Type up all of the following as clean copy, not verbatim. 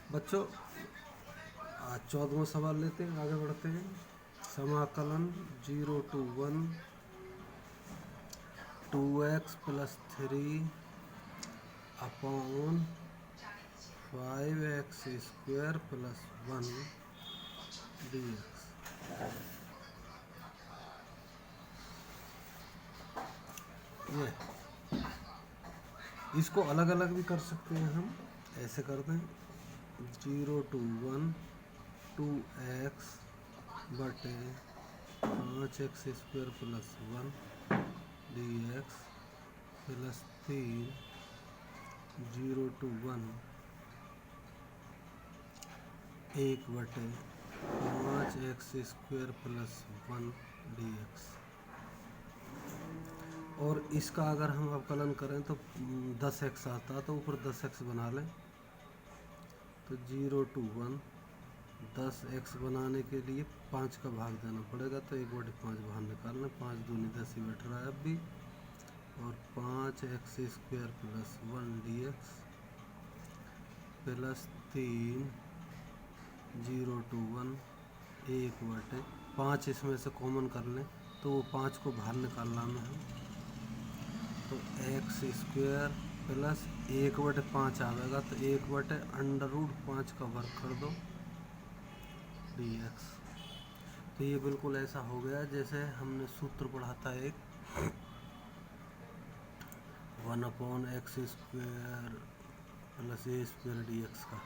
बच्चों आज 14वां सवाल लेते हैं, आगे बढ़ते हैं। समाकलन 0 to 1 2x+3 upon 5x² + 1 dx। ये इसको अलग अलग भी कर सकते हैं हम, ऐसे कर दें 0 to 1 2x बटे 5x² + 1 dx प्लस 3 0 to 1 1 बटे 5x² + 1 dx। और इसका अगर हम अवकलन करें तो 10x आता, तो ऊपर 10x बना लें। तो 0 to 1 10x बनाने के लिए 5 का भाग देना पड़ेगा, तो 1/5 बाहर निकाल लें। 5 दूनी 10 ही बैठ रहा है अब भी। और 5x² + 1 dx प्लस 3 0 to 1 1/5 इसमें से कॉमन कर लें, तो वो 5 को बाहर निकालना में है। तो x² प्लस 1/5 आएगा, तो 1/√5 का वर्ग कर दो dx। तो ये बिल्कुल ऐसा हो गया जैसे हमने सूत्र पढ़ा था एक 1/x² + a² dx का।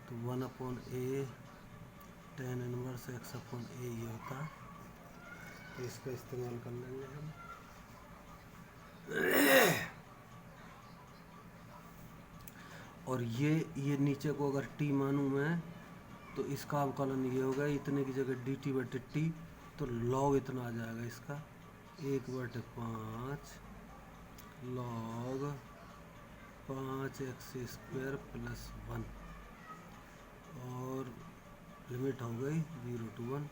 तो 1/a tan 1x/a ये होता है। तो इसका इस्तेमाल कर लेंगे हम। और ये नीचे को अगर t मानूं मैं, तो इसका अवकलन ये होगा इतने की जगह dt/t, तो log इतना आ जाएगा इसका 1/5 log 5x² + 1। और लिमिट हो गई 0 to 1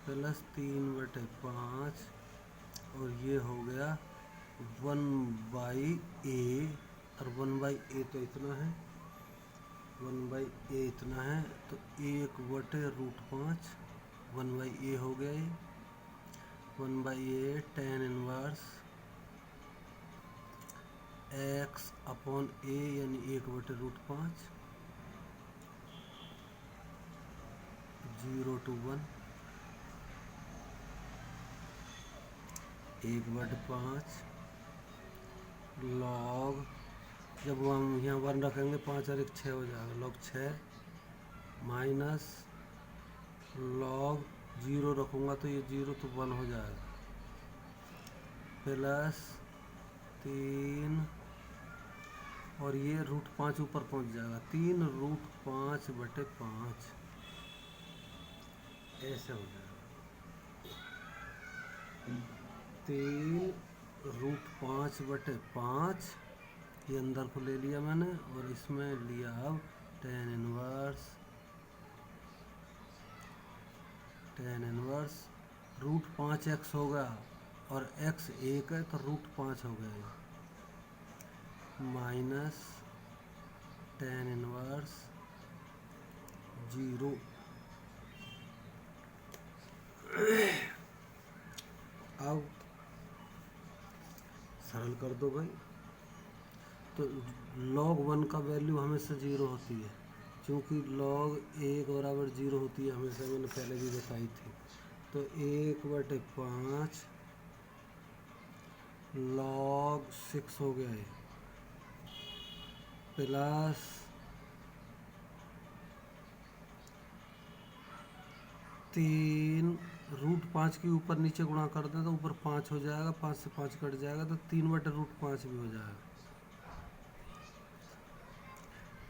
प्लस 3/5, और ये हो गया 1/a। और 1/a तो इतना है, 1/a इतना है, तो 1/√5 1/a हो गया ये। 1/a tan 1x/a यानी 1/√5 0 to 1 1/5 log, जब हम यहाँ 1 रखेंगे 5 और 1 6 हो जाएगा, log 6 माइनस log 0 रखूँगा तो ये 0 to 1 हो जाएगा, प्लस 3, और ये √5 ऊपर पहुँच जाएगा, 3√5/5 ऐसे हो जाएगा। 3√5/5 ये अंदर को ले लिया मैंने, और इसमें लिया अब tan 1 √5x हो गया, और x 1 है तो √5 हो गया, माइनस tan 1 0। अब सरल कर दो भाई। तो log 1 का वैल्यू हमेशा 0 होती है, क्योंकि log 1 बराबर 0 होती है हमेशा, मैंने पहले भी बताई थी। तो 1/5 log 6 हो गया है, प्लस 3√5 के ऊपर नीचे गुणा कर दे तो ऊपर 5 हो जाएगा, 5 से 5 कट जाएगा, तो 3/√5 भी हो जाएगा।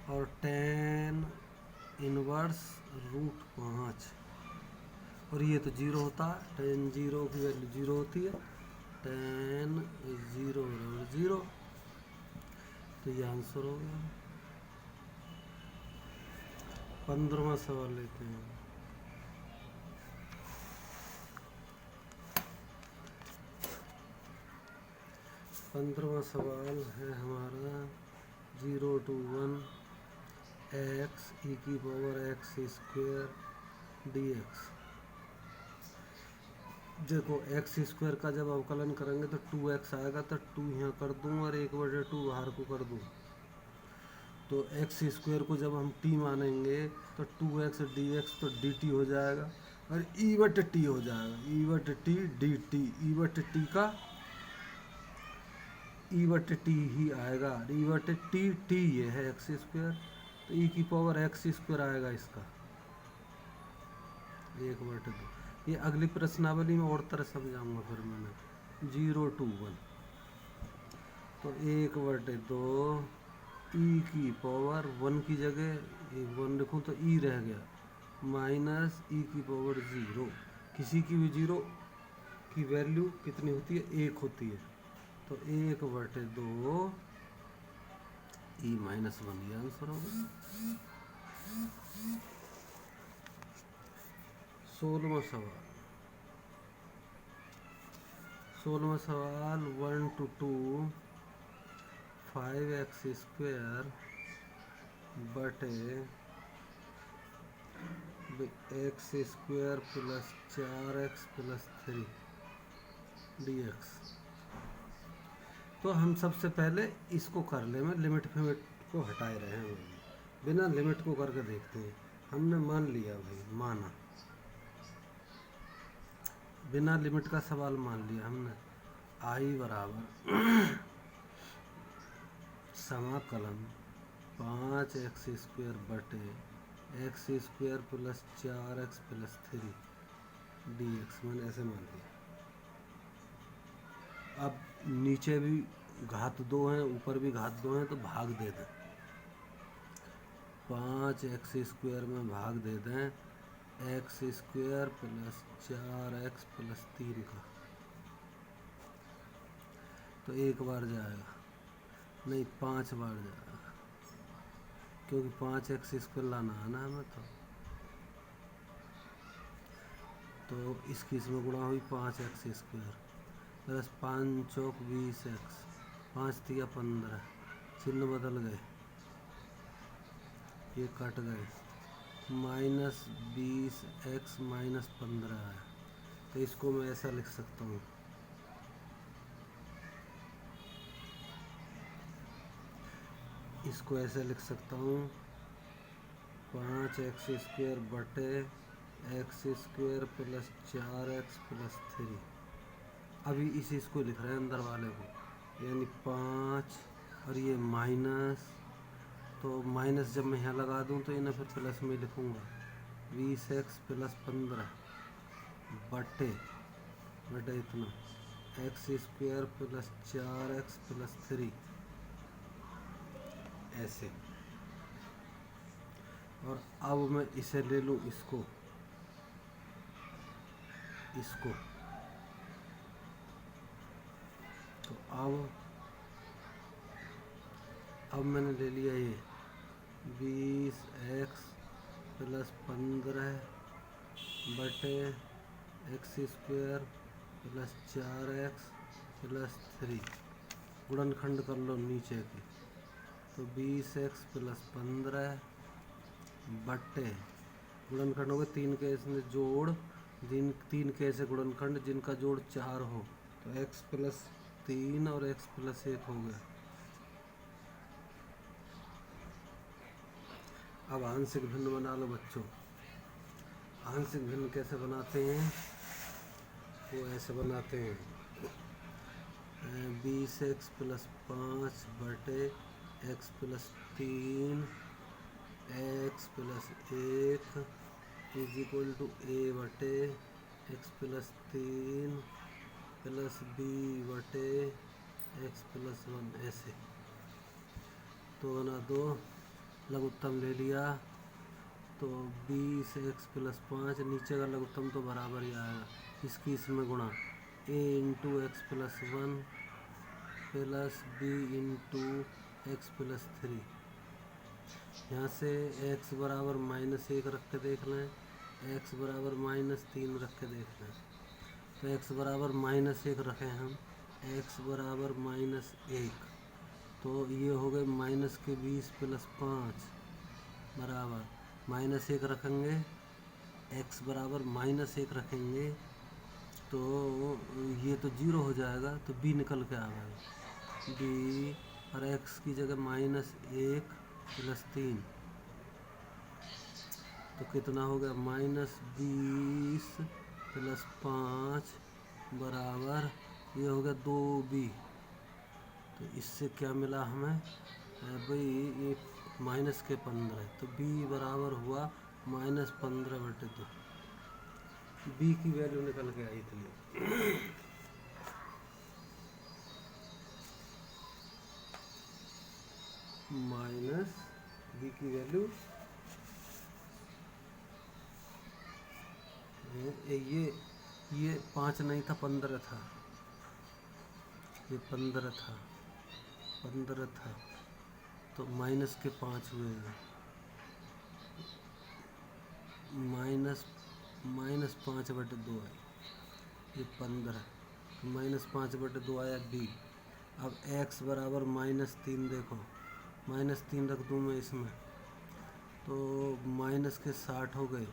और tan 1√5, और ये तो 0 होता है, tan 0 की वैल्यू 0 होती है, tan 0 तो ये आंसर हो गया। 15वां सवाल लेते हैं। 15वां सवाल है हमारा 0 to 1 एक्स ई की power x square D x. देखो एक्स स्क्वायर का जब अवकलन करेंगे तो 2x आएगा, तो 2 यहाँ कर दूँ और 1/2 बाहर को कर दूँ। तो एक्स स्क्वायर को जब हम t मानेंगे तो 2x dx तो dt हो जाएगा और e/t हो जाएगा, e/t dt, e/t का e/t ही आएगा, e/t t ये है एक्स स्क्वायर, तो e की पावर एक्स स्क्वायर आएगा इसका 1/2। ये अगली प्रश्नावली में और तरह समझाऊंगा फिर मैंने। 0 to 1 तो 1/2 ई की पावर 1 की जगह 1 लिखूँ तो ई रह गया माइनस ई की पावर 0। किसी की भी 0 की वैल्यू कितनी होती है? 1 होती है, तो 1/2 ई माइनस 1 ये आंसर होगा। 16वां सवाल 1 to 2 5x स्क्वायर बटे x square plus 4x plus 3 dx। तो हम सबसे पहले इसको कर ले, मैं लिमिट फिमिट को हटाए रहे हैं, बिना लिमिट को करके देखते हैं। हमने मान लिया भाई, माना बिना लिमिट का सवाल मान लिया हमने। आई बराबर समाकलन 5x स्क्वायर बटे x square plus 4x plus 3 dx मैंने ऐसे मान लिया। अब नीचे भी घात 2 हैं, ऊपर भी घात 2 हैं, तो भाग दे दें। 5x स्क्वायर में भाग दे दें x square plus 4x plus 3 का, तो 1 बार जाएगा, नहीं 5 बार जाएगा, क्योंकि 5x स्क्वायर लाना है ना हमें। तो इसकी इसमें गुणा हुई 5x स्क्वायर प्लस 5 चौक 20x, 5 तिया 15, चिन्ह बदल गए, ये कट गए, माइनस 20x माइनस 15 है। तो इसको मैं ऐसा लिख सकता हूँ, इसको ऐसे लिख सकता हूँ 5x स्क्वायर बटे x square plus 4x plus 3। अभी इसी इसको लिख रहे हैं अंदर वाले को, यानी 5 और ये माइनस, तो माइनस जब मैं यहाँ लगा दूँ तो इन्हें फिर प्लस में लिखूँगा 20x प्लस 15 बटे इतना x square plus 4x plus 3 ऐसे। और अब मैं इसे ले लूँ, इसको तो अब मैंने ले लिया ये 20x प्लस 15 बटे x square plus 4x plus 3, गुणनखंड कर लो नीचे की, तो 20x प्लस 15 बटे गुणनखंड हो गए 3 के इसमें जोड़, 3 के ऐसे गुणनखंड जिनका जोड़ 4 हो, तो x प्लस 3 और x प्लस 1 हो गया। अब आंशिक भिन्न बना लो बच्चों। आंशिक भिन्न कैसे बनाते हैं? वो ऐसे बनाते हैं 20x प्लस 5 बटे x plus 3 x plus 1 is equal to A बटे एक्स प्लस 3 प्लस बी बटे एक्स प्लस 1 ऐसे। तो बना दो, लघुत्तम ले लिया, तो 20x प्लस 5, नीचे का लघुत्तम तो बराबर ही आएगा, इसकी इसमें गुणा a into x plus 1 plus b into x plus 3। यहाँ से x बराबर -1 रख के देख लें, x बराबर -3 रख के देख लें, तो x बराबर -1 रखें हम, x बराबर -1, तो ये हो गए -20 प्लस 5 बराबर -1 रखेंगे, x बराबर -1 रखेंगे तो ये तो 0 हो जाएगा, तो b निकल के आ गया b, और x की जगह -1 + 3 तो कितना हो गया, -20 + 5 बराबर ये हो गया 2b। तो इससे क्या मिला हमें भाई, ये -15, तो b बराबर हुआ -15/2। b की वैल्यू निकल के आई थी b की वैल्यू ये 5 नहीं था, 15 था, ये 15 था, 15 था, तो -5 हुए, -5/2 आई, ये 15, -5/2 आया b। अब x बराबर -3, देखो -3 रख दूँ मैं इसमें तो -60 हो गए,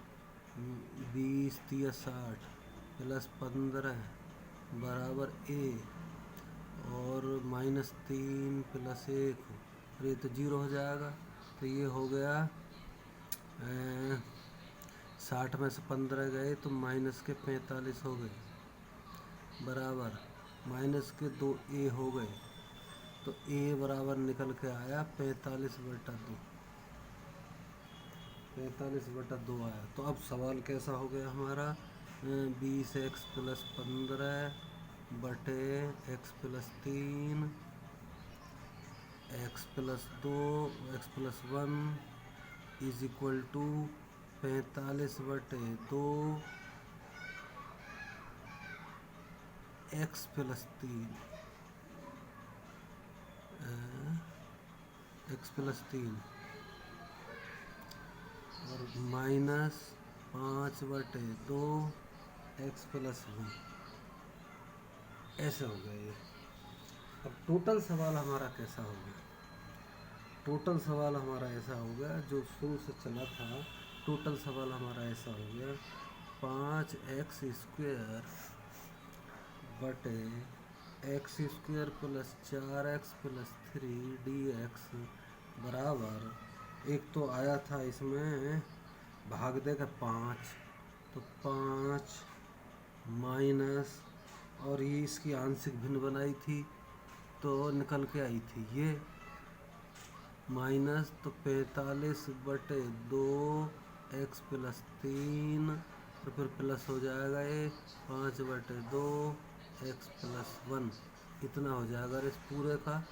20 × 60 + 15 बराबर a, और -3 + 1, और ये तो 0 हो जाएगा, तो ये हो गया 60 में से 15 गए तो -45 हो गए, बराबर -2a हो गए, तो a बराबर निकल के आया 45/2, 45/2 आया। तो अब सवाल कैसा हो गया हमारा, 20x + 15 बटे x + 3 x + 2 x + 1 = 45/2 x + 3 x + 3 और -5/2 x + 1, ऐसे हो गया ये। अब टोटल सवाल हमारा कैसा हो गया, टोटल सवाल हमारा ऐसा हो गया, जो शुरू से चला था टोटल सवाल हमारा ऐसा हो गया, 5x² बटे x² + 4x + 3 dx बराबर, एक तो आया था इसमें भाग देकर 5, तो 5 माइनस, और ये इसकी आंशिक भिन्न बनाई थी तो निकल के आई थी ये माइनस, तो 45/2 x + 3, तो फिर प्लस हो जाएगा ये 5/2 x + 1, इतना हो जाएगा। अगर इस पूरे का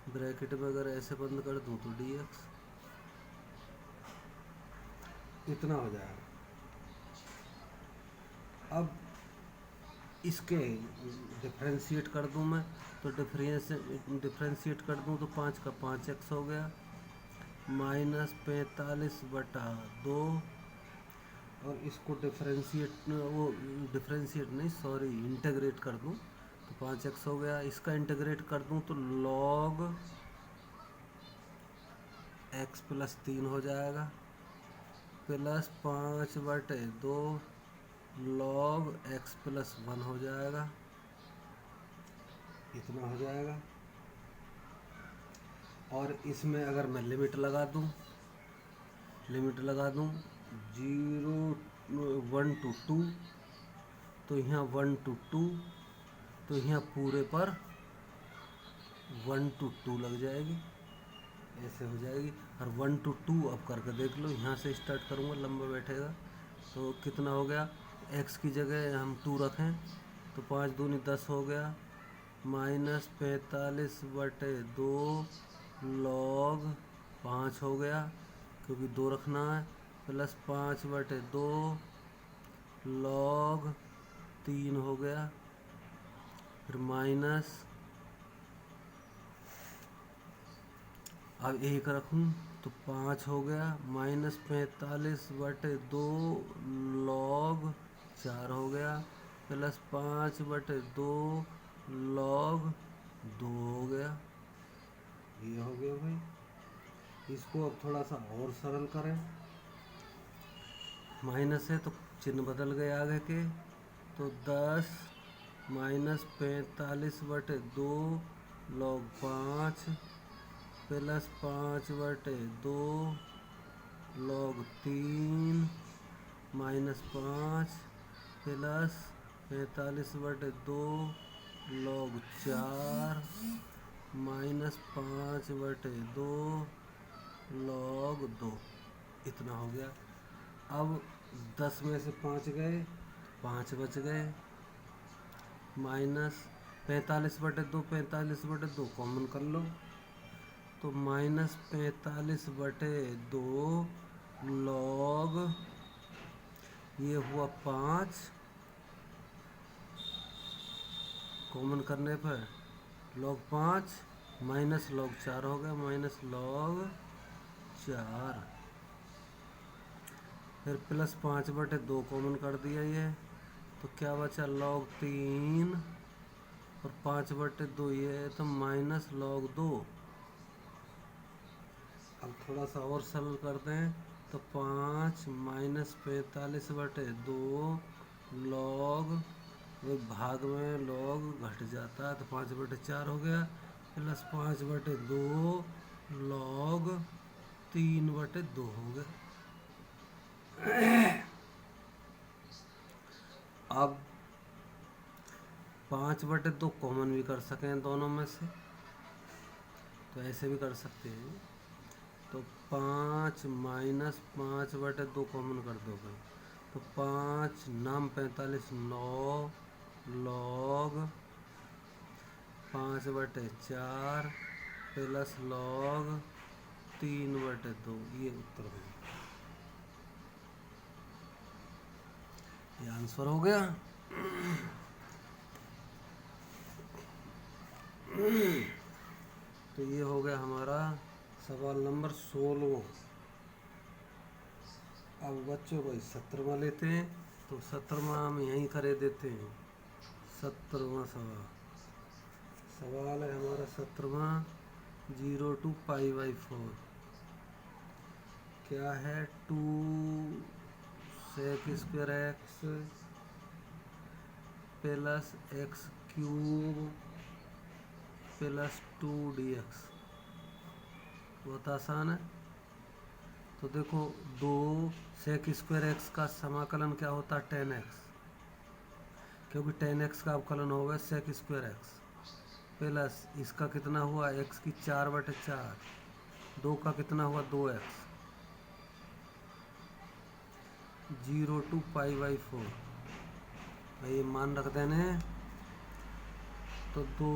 ब्रैकेट में अगर ऐसे बंद कर दूं तो dx इतना हो जाएगा। अब इसके डिफ्रेंशिएट कर दूं मैं, तो डिफ्रेंशिएट कर दूं तो 5 का 5x हो गया, -45/2, और इसको डिफ्रेंशिएट नहीं, सॉरी, इंटीग्रेट कर दूं तो 5x हो गया। इसका इंटीग्रेट कर दूं तो log x + 3 हो जाएगा, प्लस 5/2 log x + 1 हो जाएगा, इतना हो जाएगा। और इसमें अगर मैं लिमिट लगा दूं 1 to 2, तो यहाँ 1 to 2, तो यहाँ पूरे पर 1 to 2 लग जाएगी, ऐसे हो जाएगी। और 1 to 2 अब करके देख लो, यहाँ से स्टार्ट करूँगा, लंबा बैठेगा, तो कितना हो गया, x की जगह हम 2 रखें तो 5 दूनी 10 हो गया, -45/2 log 5 हो गया, क्योंकि 2 रखना है, प्लस 5/2 log 3 हो गया, फिर माइनस, अब 1 रखूँ तो 5 हो गया, -45/2 log 4 हो गया, प्लस 5/2 log 2 हो गया, ये हो गया भाई। इसको अब थोड़ा सा और सरल करें। माइनस है तो चिन्ह बदल गए आगे के, तो 10 minus 45/2 log 5 plus 5/2 log 3 minus 5 plus 45/2 log 4 minus 5/2 log 2। इतना हो गया। अब 10 में से 5 गए, 5 बच गए, माइनस 45/2 कॉमन कर लो, तो माइनस 45/2 log, ये हुआ 5, कॉमन करने पर log 5 माइनस log 4 हो गया, माइनस log 4, फिर प्लस 5/2 कॉमन कर दिया ये, तो क्या बचा log 3 और 5/2 ये, तो माइनस log 2। अब थोड़ा सा और सरल कर दें, तो 5 माइनस 45/2 log, भाग में log घट जाता है तो 5/4 हो गया, प्लस 5/2 log 3/2 हो गया। अब 5/2 कॉमन भी कर सकें दोनों में से, तो ऐसे भी कर सकते हैं, तो 5 माइनस 5/2 कॉमन कर दोगे, तो 5 नाम 45 9 log 5/4 प्लस log 3/2, ये उत्तर है। ये आंसर हो गया। तो ये हो गया हमारा सवाल नंबर 16। अब बच्चों को 17वां लेते हैं, तो 17वां हम यहीं करे देते हैं। 17वां सवाल है हमारा 17वां, 0 to π/4। क्या है, 2 sec² x plus x³ plus 2 dx। बहुत आसान है। तो देखो 2 sec² x का समाकलन क्या होता है, 10x, क्योंकि 10x का अवकलन होगा sec² x, प्लस इसका कितना हुआ x की 4/4, 2 का कितना हुआ 2x, 0 to π/4। भाई ये मान रख देने, तो 2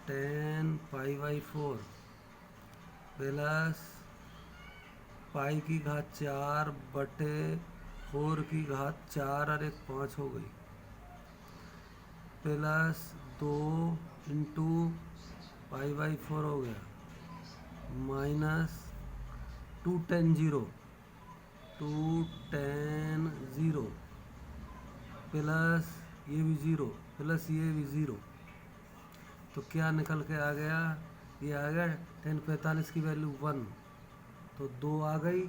10 π/4 प्लस पाई की घात 4/4 की घात 4 और 1 5 हो गई, प्लस 2 इंटू π/4 हो गया, माइनस 2 10 0 प्लस ये भी 0 प्लस ये भी 0। तो क्या निकल के आ गया, ये आ गया 10 45 की वैल्यू 1, तो 2 आ गई,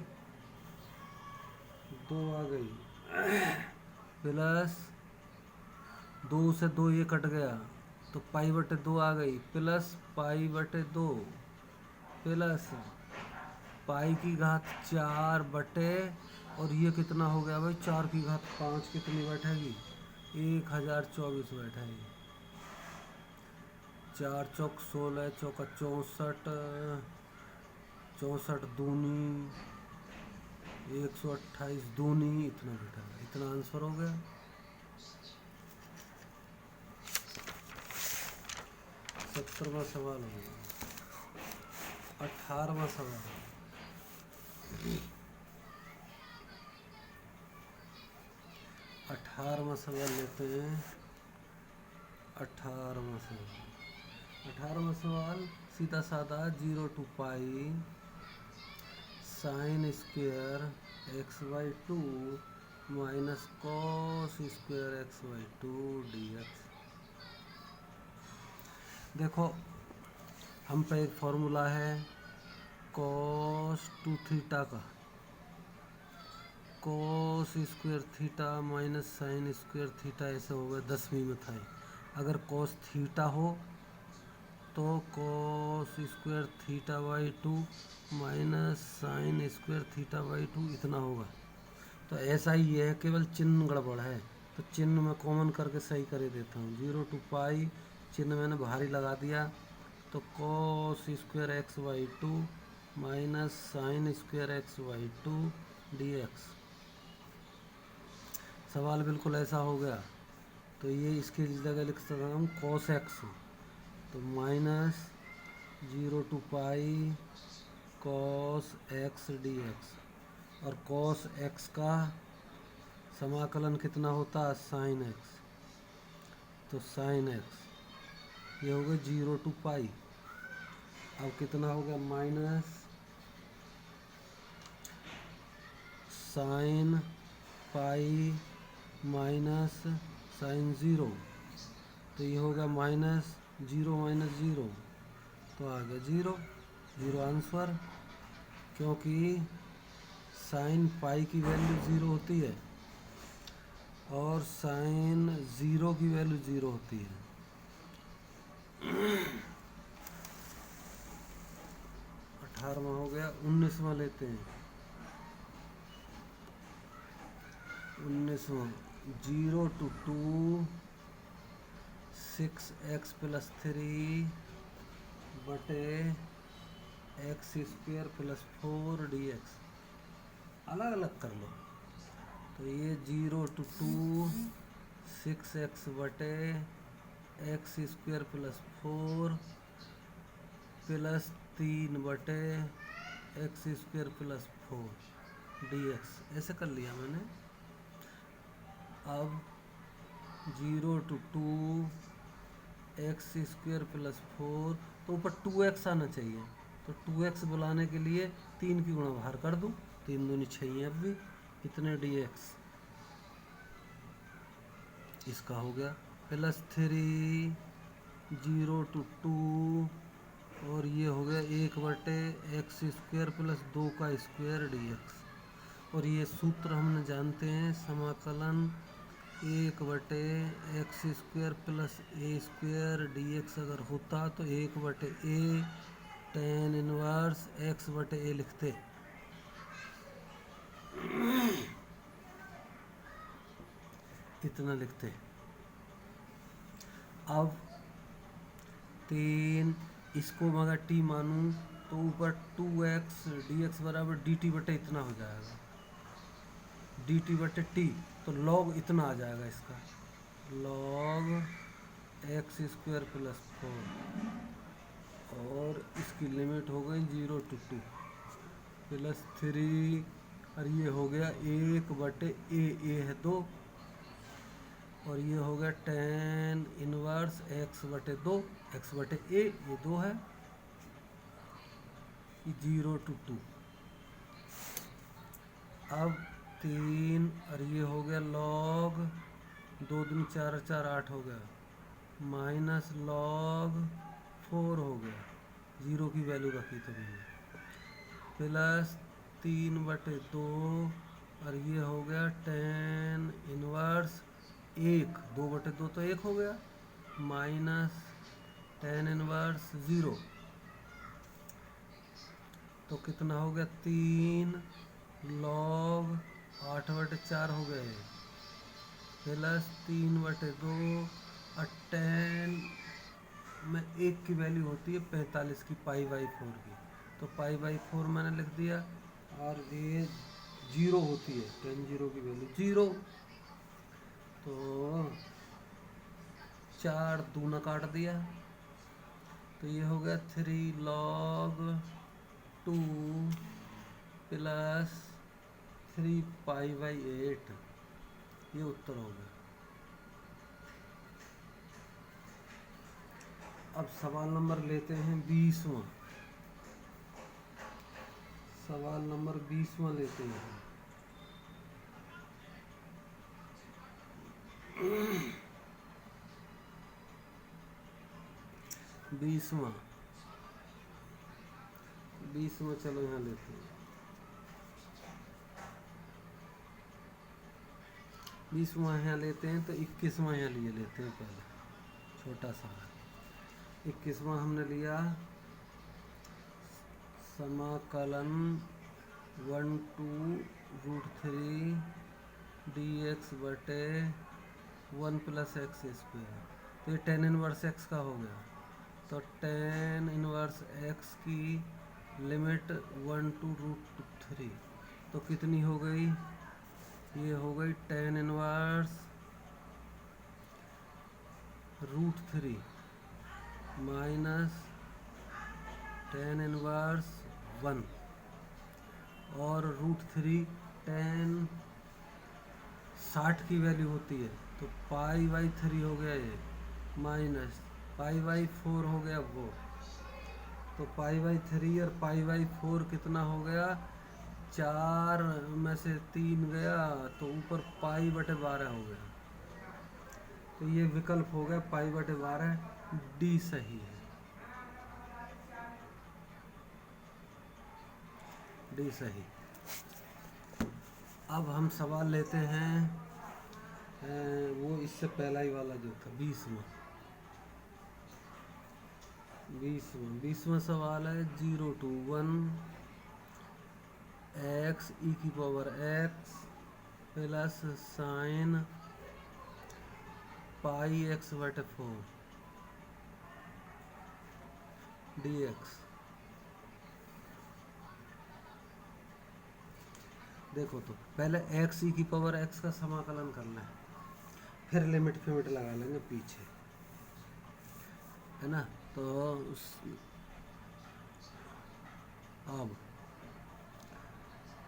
प्लस 2 से 2 ये कट गया, तो π/2 आ गई, प्लस π/2 प्लस पाई की घात 4 और ये कितना हो गया भाई, 4 की घात 5 कितनी बैठेगी, 1024 बैठेगी। 4 चौक 16, चौका 64, 64 दूनी 128 दूनी, इतना बैठेगा। इतना आंसर हो गया। सत्तरवां सवाल हो गया। 18वां सवाल, 18वां सवाल लेते हैं। 18वां सवाल सीधा साधा, 0 to π sin² x/2 minus cos² x/2 dx। देखो हम पे एक फॉर्मूला है कॉस 2 थीटा का cos square theta minus sine square theta, ऐसा होगा 10वीं में था। अगर कॉस थीटा हो तो cos square theta by 2 minus sine square theta by 2 इतना होगा। तो ऐसा ही है, केवल चिन्ह गड़बड़ है, तो चिन्ह मैं कॉमन करके सही कर देता हूँ। 0 to पाई चिन्ह मैंने भारी लगा दिया, तो cos square x by 2 minus sine square x by 2 D x. सवाल बिल्कुल ऐसा हो गया। तो ये इसकी जगह लिख सकता हूँ कॉस एक्स, तो minus 0 to pi cos x D x, और कॉस एक्स का समाकलन कितना होता है, साइन एक्स, तो साइन एक्स ये हो गया 0 to पाई। अब कितना हो गया, minus sine pi minus sine 0, तो ये होगा माइनस 0 माइनस 0, तो आ गया 0 0 आंसर, क्योंकि साइन पाई की वैल्यू 0 होती है और साइन 0 की वैल्यू 0 होती है। 18वां हो गया। 19वां लेते हैं। 19वां 0 to 2 6x प्लस 3 बटे x square plus 4 D x. अलग अलग कर लो। तो ये 0 to 2 6x बटे एक्स स्क्वायर प्लस 4 प्लस 3 बटे x square plus 4 D x, ऐसे कर लिया मैंने। अब 0 to 2 एक्स स्क्वायर प्लस 4, तो ऊपर 2x आना चाहिए, तो 2x बुलाने के लिए 3 की गुणा बाहर कर दूँ, 3 दूनी 6 है, अब भी इतने dx इसका हो गया, प्लस 3 0 to 2, और ये हो गया 1 बटे एक्स स्क्वायर प्लस 2 का स्क्वायर dx। और ये सूत्र हमने जानते हैं, समाकलन 1 बटे एक्स स्क्वायर प्लस ए स्क्वायर डी एक्स अगर होता तो 1 बटे ए टेन इनवर्स एक्स बटे ए लिखते। इतना लिखते। अब 3 इसको मगर टी मानूं तो ऊपर 2x dx बराबर dt बटे इतना हो जाएगा, dt बटे टी, तो log इतना आ जाएगा इसका, log एक्स स्क्वायर प्लस 4, और इसकी लिमिट हो गई 0 to 2 प्लस 3, और ये हो गया 1 बटे ए है 2, और ये हो गया टेन इनवर्स एक्स बटे 2, एक्स बटे ए ये 2 है, 0 to 2। अब 3 और ये हो गया log 2 दूनी 4 4 8 हो गया, माइनस log 4 हो गया, 0 की वैल्यू रखी तो मैंने, प्लस 3 बटे 2, और ये हो गया टेन इनवर्स 1, 2 बटे 2 तो 1 हो गया, माइनस टेन इनवर्स 0, तो कितना हो गया 3 log 8 बटे 4 हो गए, प्लस 3 बटे 2, और टेन में 1 की वैल्यू होती है 45 की पाई बाई 4 की, तो पाई बाई 4 मैंने लिख दिया, और ये 0 होती है, टेन 0 की वैल्यू 0, तो 4 दूना काट दिया, तो ये हो गया 3 log 2 प्लस 3 पाई बाई 8, ये उत्तर हो गया। अब सवाल नंबर लेते हैं 20वां। सवाल नंबर 20वां लेते हैं। 20वां 20 में चलो यहाँ लेते हैं, 20वां यहाँ लेते हैं, तो 21वां यहाँ लिए लेते हैं पहले, छोटा सा 21वां हमने लिया समाकलन 1 to √3 dx बटे 1 + x²। तो ये tan इनवर्स x का हो गया, तो tan इनवर्स x की लिमिट 1 to √3, तो कितनी हो गई, ये हो गई tan inverse √3 minus tan inverse 1, और √3 tan 60 की वैल्यू होती है, तो π/3 हो गया ये, माइनस π/4 हो गया वो, तो π/3 और π/4 कितना हो गया, 4 में से 3 गया, तो ऊपर π/12 हो गया। तो ये विकल्प हो गया π/12, डी सही है, डी सही। अब हम सवाल लेते हैं वो इससे पहला ही वाला जो था 20वां सवाल है 0 to 1 x e⁻x plus sign πx/4 dx। देखो तो पहले x e⁻x का समाकलन करना है, फिर लिमिट फिमिट लगा लेंगे पीछे, है ना। तो अब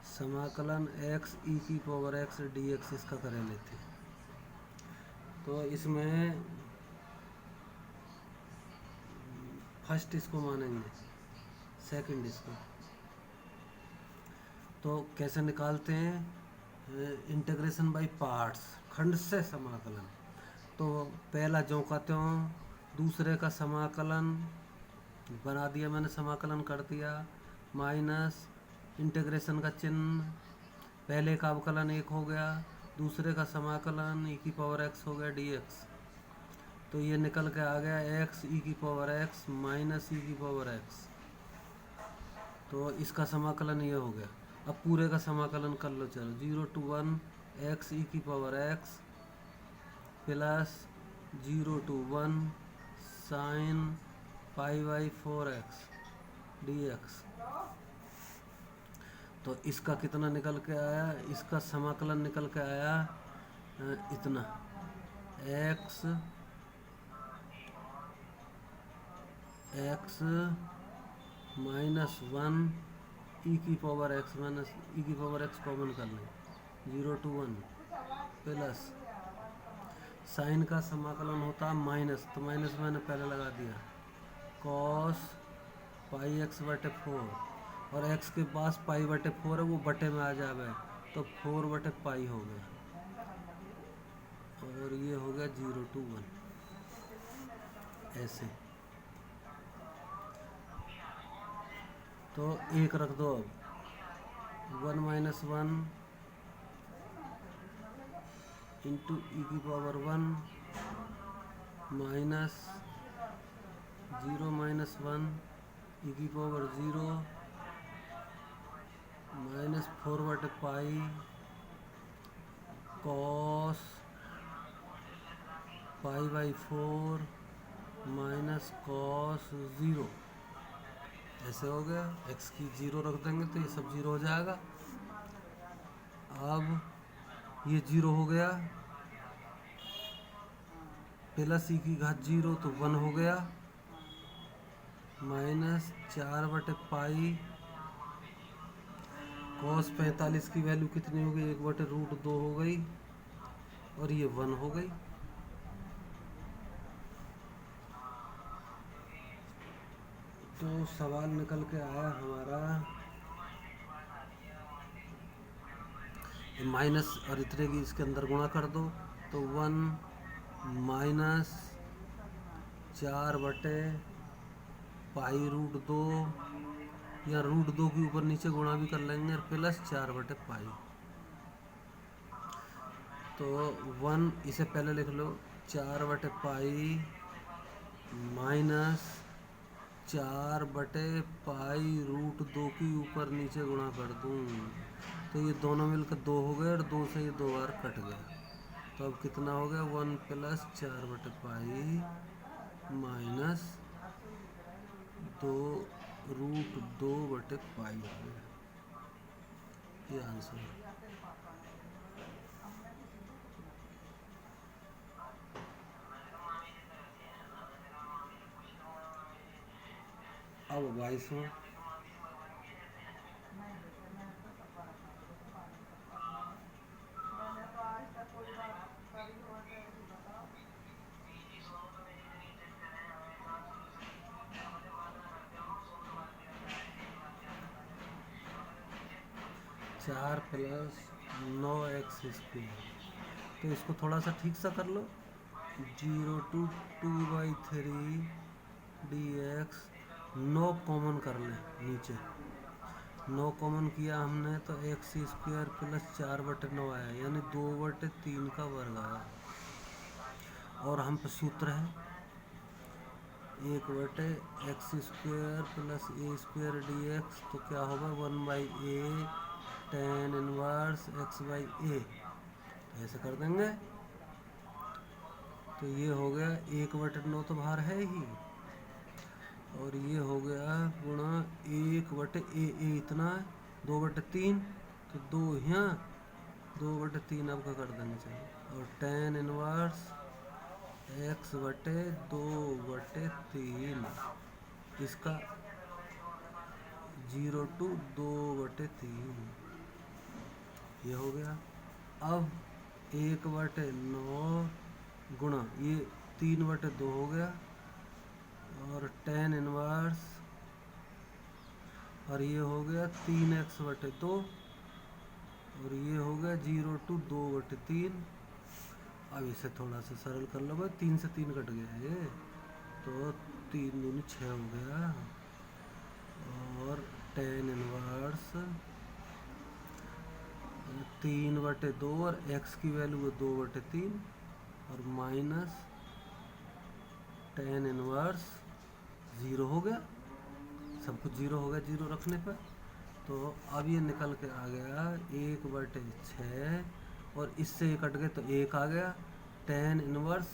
समाकलन x e⁻x dx इसका कर लेते हैं। तो इसमें फर्स्ट इसको मानेंगे, सेकंड इसको। तो कैसे निकालते हैं, इंटीग्रेशन बाय पार्ट्स, खंड से समाकलन। तो पहला जो का त्यों, दूसरे का समाकलन बना दिया मैंने, समाकलन कर दिया, माइनस इंटीग्रेशन का चिन्ह, पहले का अवकलन 1 हो गया, दूसरे का समाकलन e⁻x हो गया dx। तो ये निकल के आ गया x e⁻x माइनस e⁻x, तो इसका समाकलन ये हो गया। अब पूरे का समाकलन कर लो, चलो 0 to 1 x e⁻x plus 0 to 1 sine π/4x dx। तो इसका कितना निकल के आया, इसका समाकलन निकल के आया इतना, x minus 1 e⁻x minus e⁻x common कर लें, 0 to 1 प्लस साइन का समाकलन होता है माइनस, तो माइनस मैंने पहले लगा दिया, cos πx/4, और x के पास π/4 है, वो बटे में आ जावे, तो 4/π हो गया, और ये हो गया 0 to 1 ऐसे। तो एक रख दो, अब 1 - 1 into e⁻1 minus 0 - 1 e⁻0 minus 4/π cos π/4 minus cos 0, ऐसे हो गया। x की 0 रख देंगे तो ये सब 0 हो जाएगा। अब ये 0 हो गया, प्लस e⁻0 तो 1 हो गया, माइनस 4/π cos 45 की वैल्यू कितनी हो गई, 1/√2 हो गई, और ये 1 हो गई। तो सवाल निकल के आया हमारा, माइनस और इतने की इसके अंदर गुणा कर दो, तो 1 माइनस 4/π√2 या रूट 2 के ऊपर नीचे गुणा भी कर लेंगे और प्लस 4/पाई। तो 1 इसे पहले लिख लो 4/पाई माइनस 4/पाई रूट 2 के ऊपर नीचे गुणा कर दूँ तो ये दोनों मिलकर 2 हो गए और 2 से ये 2 बार कट गया। तो अब कितना हो गया 1 + 4/पाई माइनस 2 रूट 2/पाई हो गया। ये आंसर है। अब 22वां 4 + 9x²। तो इसको थोड़ा सा ठीक सा कर लो 0 to 2/3 dx। 9 कॉमन कर लें नीचे, 9 कॉमन किया हमने तो x² + 4/9 आया यानी 2/3 का वर्ग आया। और हम पे सूत्र है 1/x² + a² dx। तो क्या होगा 1/a tan इनवर्स x/a। ऐसे कर देंगे तो ये हो गया 1/9 तो बाहर है ही और ये हो गया गुणा 1/a इतना 2/3 तो 2 यहाँ 2/3 अब का कर देंगे चाहिए और tan इनवर्स x/2/3 इसका 0 to 2/3 ये हो गया। अब 1/9 गुणा ये 3/2 हो गया और tan इनवर्स और ये हो गया 3x/2 और ये हो गया 0 to 2/3। अब इसे थोड़ा सा सरल कर लो भाई, 3 से 3 कट गया ये तो 3 दूनी 6 हो गया और tan इनवर्स 3/2 और x की वैल्यू है 2/3 और माइनस tan इनवर्स 0 हो गया, सब कुछ 0 हो गया 0 रखने पर। तो अब ये निकल के आ गया 1/6 और इससे ये कट गए तो 1 आ गया। tan इनवर्स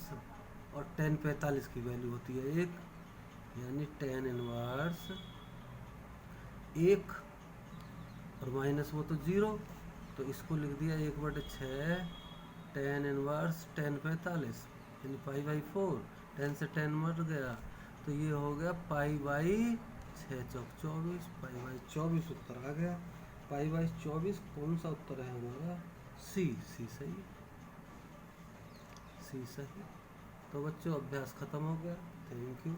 और tan 45 की वैल्यू होती है 1 यानी tan इनवर्स 1 और माइनस वो तो 0 तो इसको लिख दिया 1/6 tan इनवर्स tan 45 यानी π/4। tan से tan मर गया तो ये हो गया π/6 चौक 24 π/24 उत्तर आ गया। π/24 कौन सा उत्तर है हमारा? सी सही, सी सही। तो बच्चों अभ्यास खत्म हो गया। Thank you.